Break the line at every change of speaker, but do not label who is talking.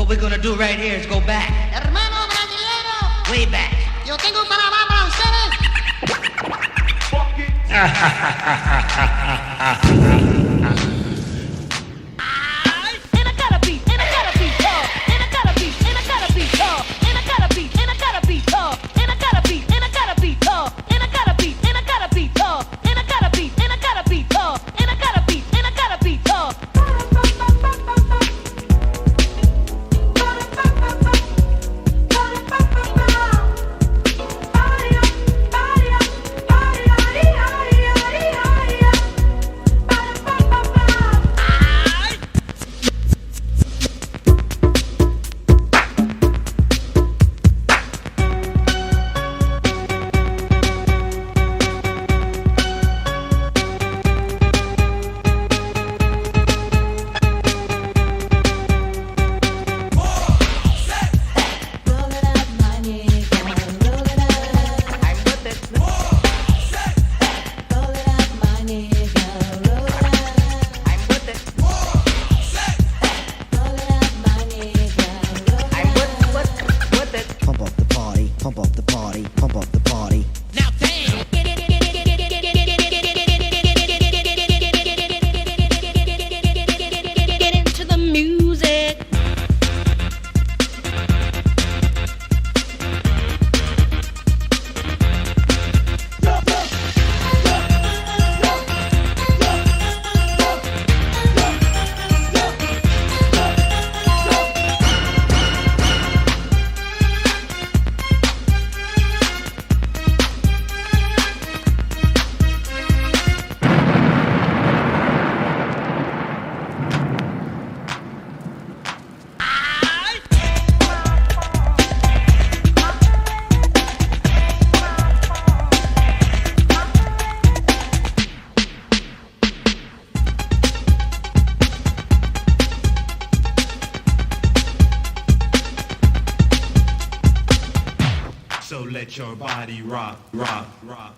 What we're gonna do right here is go back.
Hermano brasilero,
Way back.
yo tengo un Panamá para ustedes.
And I gotta be, and I gotta be tall, and I gotta be, and I gotta be tall, and I gotta be, and I gotta be tall, and I gotta be, and I gotta be tall, and I gotta be, and I gotta be tall, and I gotta be, and I gotta be tall, and I gotta be, and I gotta be tall.
Pump up the party, pump up the party.
Now damn.
Get into the music.
So let your body rock, rock, rock.